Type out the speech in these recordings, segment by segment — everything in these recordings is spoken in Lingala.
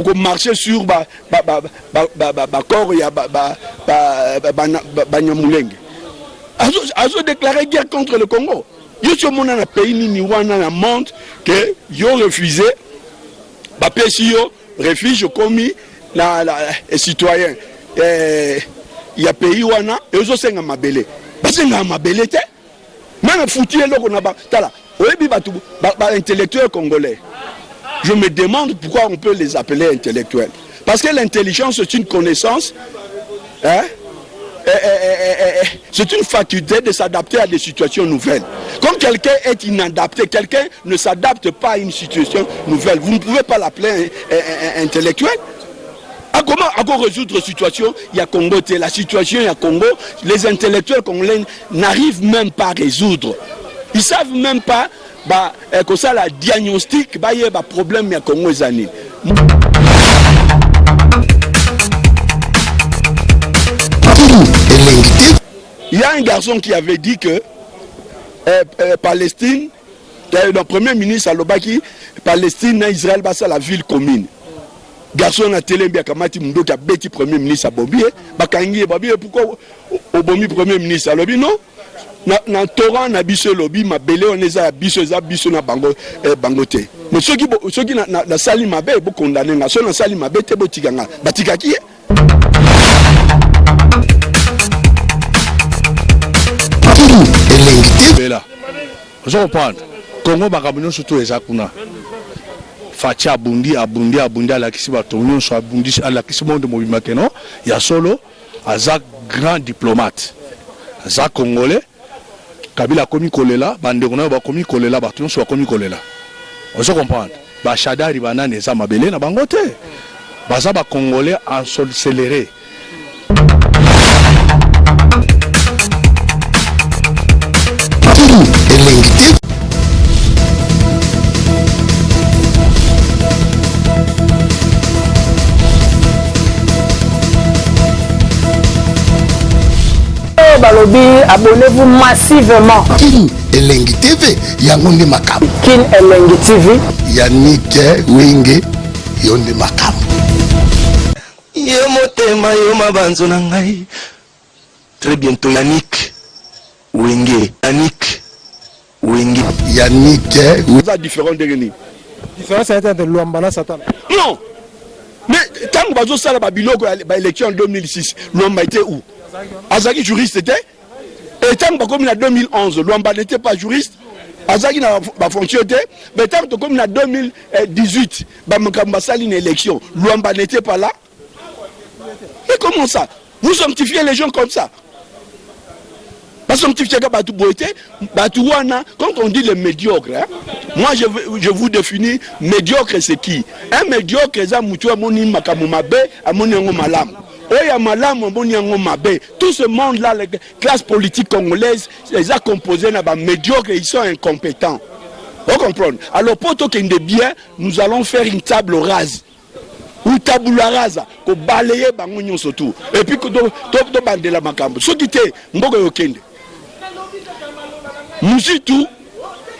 beaucoup marcher sur corps ya Banyamulenge. Azo déclaré guerre contre le Congo. Yo sur mon na pays ni wana na monde que yo refusé ba pesio refuge commis na citoyen ya pays wana ezo senga mabele. Ba senga mabele te. Même foutu eloko na ba tala. Oyebi ba intellectuels congolais. Je me demande pourquoi on peut les appeler intellectuels. Parce que l'intelligence, c'est une connaissance, hein? C'est une faculté de s'adapter à des situations nouvelles. Quand quelqu'un est inadapté, quelqu'un ne s'adapte pas à une situation nouvelle, vous ne pouvez pas l'appeler intellectuel. Comment résoudre la situation? Il y a Congo, la situation il y a Congo, les intellectuels congolais n'arrivent même pas à résoudre. Ils ne savent même pas que ça la diagnostic il y a un problème à Congo. Il y a un garçon qui avait dit que Palestine, le premier ministre Alobaki, Palestine et Israël, c'est la ville commune. Garçon a télé bien kamati mndo qui a bêti premier ministre à Bobie, bakangi Bobie pourquoi au Bobie premier ministre Alobi non? Na Torah na biso lobby ma belé on est à biso na bangote. Mais ceux qui na sali mabe bo condamner na so na sali mabe te botikanga batikaki. Bela. Vous comprenez? Congo bakabino surtout ezakuna. Fatia abundi à la kisi batonyo so abundi à la kisi monde mobima keno ya solo azak grand diplomate. Azak congolais Kabila komi kolela bandeko na ba komi kolela batonyo so komi kolela. Vous comprenez? Ba shadari banane za mabele na bango te. Baza ba congolais ensorceléré. Balobi, abonnez-vous massivement. Kin Elengi TV, Yangonde Makam. Kin Elengi TV. Yannick Wenge, Yonde Makam. Yemotema yoma banzo na ngai. Très bientôt Yannick Wenge. Yannick Vous êtes différent de Réni. Différence c'est de Luambana Satan. Non. Mais quand vous avez ça la biloko l'élection en 2006, Luamba était où? Azaki juriste était. Et tant que comme en 2011, Luamba n'était pas juriste. Azaki n'a pas fonctionné. Mais tant que comme en 2018, Bamkamba sali une élection, Luamba n'était pas là. Mais comment ça? Vous sanctifiez les gens comme ça. Parce que quand on dit le médiocre, hein, moi je vous définis médiocre c'est qui? Un médiocre c'est un moutou amoni makamumabe amoni ango malam. Oya malam amoni ango mabe. Tout ce monde là, les classes politiques congolaises, les a composés na ba médiocre, ils sont incompétents. Vous comprenez? Alors pour tout qu'il y ait bien, nous allons faire une table rase. Ou tabula rasa, ko balayer bango nyonso tout. Et puis to bandela makambo. Ce qui était mboka yokende. Muzitu,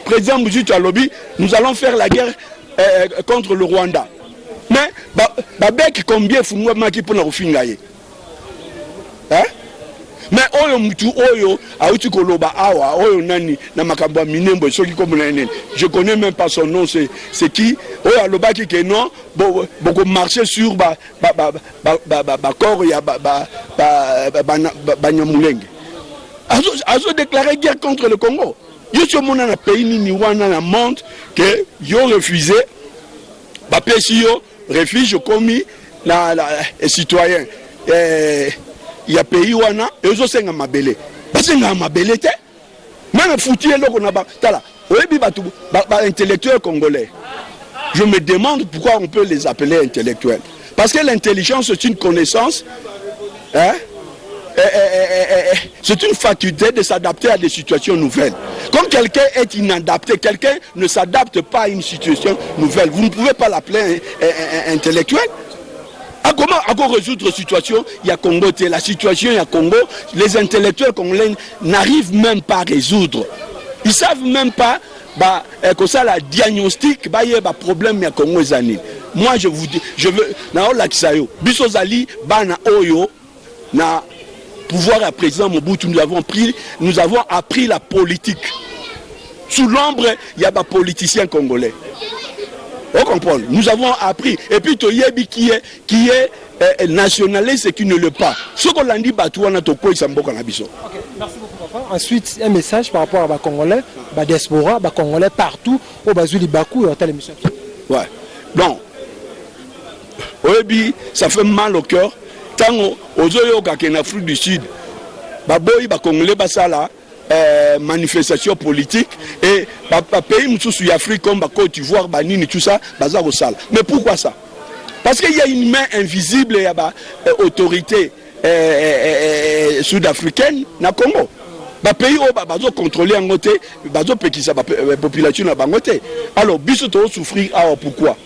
président Muzitu à lobby, nous allons faire la guerre contre le Rwanda. Mais, babek combien fungwa maki pour nous fingaye. Hein? Mais oyo mutu oyo auti koloba awa oyo nani na makambo minembo soki comme nani. Je connais même pas son nom, c'est qui? Oyo alobaki que non, beaucoup marcher sur corps ya Banyamulenge. Azo déclaré guerre contre le Congo. Yo sur mon na pays ni wana na monde que yo refusé ba pesio refuge commis na citoyen il y a pays wana ezo senga mabele. Ba senga mabele te. Même foutu eloko na ba tala. Oyebi ba intellectuels congolais. Je me demande pourquoi on peut les appeler intellectuels. Parce que l'intelligence c'est une connaissance, hein? C'est une faculté de s'adapter à des situations nouvelles. Quand quelqu'un est inadapté, quelqu'un ne s'adapte pas à une situation nouvelle, vous ne pouvez pas l'appeler intellectuel. Comment résoudre la situation? Il y a Congo, la situation il y a Congo, les intellectuels congolais n'arrivent même pas à résoudre. Ils ne savent même pas que ça la diagnostic il y a un problème il y a Congo. moi je vous dis, je veux, na Olakisayo, Bissozali, Bana Oyo, na pouvoir à présent Mobutu, nous avons appris la politique. Sous l'ombre, il y a des politiciens congolais. Vous comprenez? Nous avons appris. Et puis, Toyebi qui est nationaliste et qui ne l'est pas. Ce qu'on a dit, Batouana Toko, il s'en va. Merci beaucoup, papa. Ensuite, un message par rapport à les Congolais, la diaspora, les Congolais partout, au Bazuli Bakou et à l'émission. Ouais. Donc, ça fait mal au cœur. Tant aux Oyoka qui en Afrique du Sud, les Congolais, manifestation politique et pays sous Afrique comme Côte d'Ivoire, Banini, tout ça, bazar au sale. Mais pourquoi ça? Parce qu'il y a une main invisible et autorité sud-africaine na Congo. Les pays où contrôler en côté, bazo pekisa la population na bangote. Alors biso to souffrir pourquoi?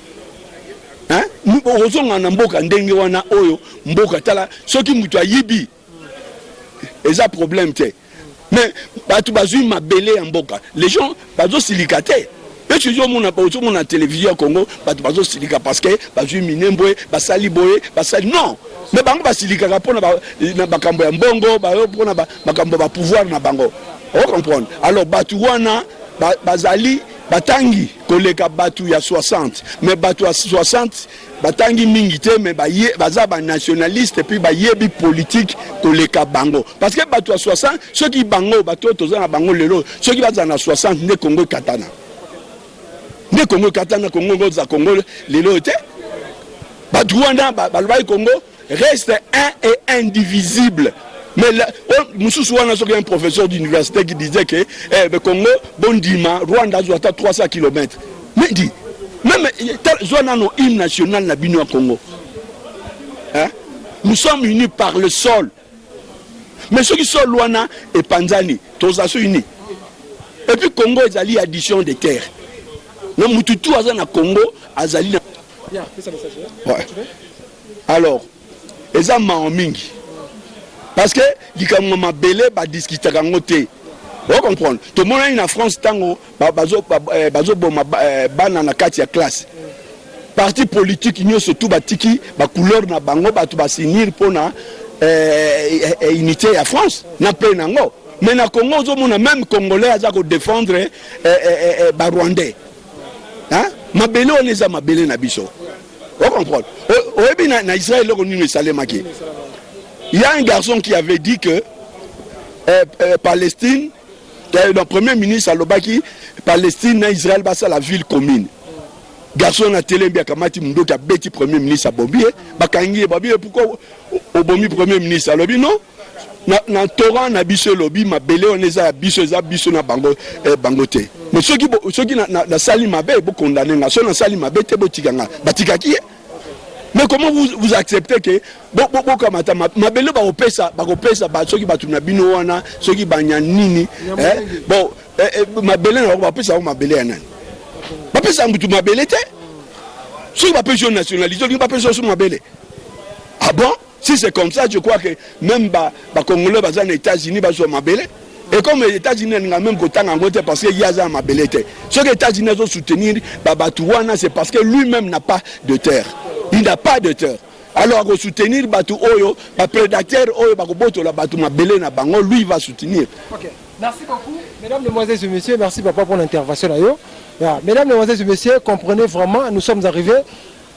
Hein? Nous on mboka ndenge wana oyo mboka tala soki mutu ayibi. Eza problème té. Mais les gens sont silicatés. Et tu dis on a télévision au Congo, parce que non. Mais bango silica pour na bakambo ya mbongo, pour na pouvoir na bango. On comprend. Alors batuwana bazali batangi koleka batu ya 60, mais batu ya 60 batangi mingité mais baza ba nationaliste et puis yebi politique koleka bango parce que batu ya 60 ceux qui bango batu tozana bango lelo ceux qui baza na 60 ne Congo katana Congo za Congo lelo te batu wana balbai Congo reste un et indivisible. Mais Moussou un professeur d'université qui disait que le Congo, Bondima, Rwanda, doit à 300 km. Mais dit, même nos hymne national na bino Congo. Hein? Nous sommes unis par le sol. Mais ceux qui sont Luana et Panzani, tous sont unis. Et puis Congo est allé addition des terres. Non, Moutoutou a na Congo, Azali. Ouais. Alors, les hommes en mingi. Parce que les gens qui belé ba discuter kangote. Vous comprenez? Tout le monde en France tango bazo bana na kati ya classe. Parti politique ño surtout batiki ba couleur na bango batu ba signer pour na unité ya France na pe nango. Mais na Congo zo mona même congolais aza ko défendre ba rwandais. Hein? Mabele on les a mabele na biso. Vous comprenez? Oyebi na Israël ko ni salemaki. Il y a un garçon qui avait dit que Palestine, le premier ministre Alobaki, Palestine et Israël, c'est la ville commune. Garçon a télé bien kamati mundo qui a bêti premier ministre à Bombi, bakangi babi pourquoi au Bombi premier ministre Alobi non? Na Torah na biso lobi ma belé on les a biso na bangote. Mais ceux qui na sali mabe bo condamner na so na sali mabe te bo tikanga batikaki. Mais comment vous acceptez que ma belle va opesa ceux qui battent na bino wana ceux qui banya nini bon ma belle va opesa ma belle anan ba pesa mutu ma belle te ceux qui va pesa nationalité ceux qui va pesa sur ma belle. Ah bon, si c'est comme ça je crois que même ba congolais ba aux États-Unis ba sur ma belle. Et comme les États-Unis n'ont même qu'autant en côté parce qu'il y a ça ma belle. Ce que les États-Unis ont soutenir Batouana c'est parce que lui-même n'a pas de terre. Il n'a pas de terre. Alors, pour soutenir Batou Oyo, le prédateur Oyo, lui il va soutenir. Ok, merci beaucoup. Mesdames, Mesdemoiselles et Messieurs, merci papa pour l'intervention. Mesdames, Mesdemoiselles et Messieurs, comprenez vraiment, nous sommes arrivés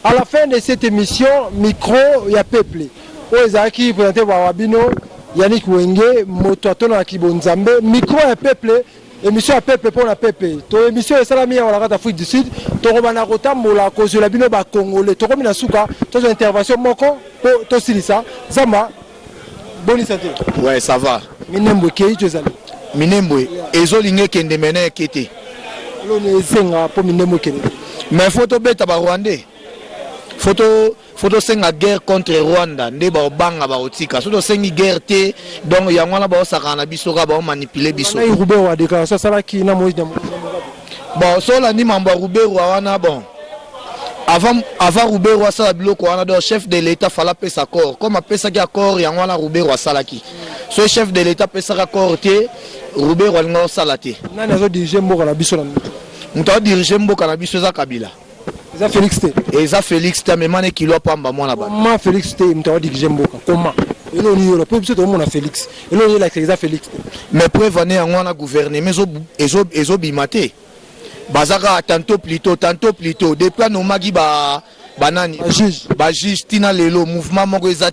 à la fin de cette émission. Micro, il y a peuple. Oezaki, présenté par Wabino, Yannick Wenge, Motoaton Akibonzambe, micro et peuple. Émission à peuple pour la peuple. Ton émission est salamia à la Afrique du Sud. Ton romana rotamola cause de la bino ba congolais. Ton romana souka. Ton intervention moko. Ton silisa. Zama. Bonne santé. Ouais, ça va. Minembo kei jozali. Minembo. Ezolinge kende mena kete. Lo ne senga po minembo kende. Mais photo beta ba Rwandais. Photo senga guerre contre Rwanda nde ba banga ba otika soto sengi guerre te donc ya ngwana ba osaka na biso ka ba manipuler biso na Roubert wa déclaration sala ki na Moïse bon so la ni mamba Roubert wana bon avant Roubert wa sala biloko wana do chef de l'état fala pesa accord comme apesa ki accord ya ngwana Roubert wa sala ki so chef de l'état pesa accord te Roubert wa ngo sala te nani azo diriger mboka na biso na muto diriger mboka na biso za Kabila eza Félix te eza Félix te mais mane kilo pamba mwana ba comment Félix te mtawa dirige mboka comment elo ni yo pe biso to mona Félix elo ni la eza Félix te mais preuve ane yango wana gouvernement ezo bimate bazaka tantôt plutôt depuis anomaki banani ba juge tina lelo mouvement moko eza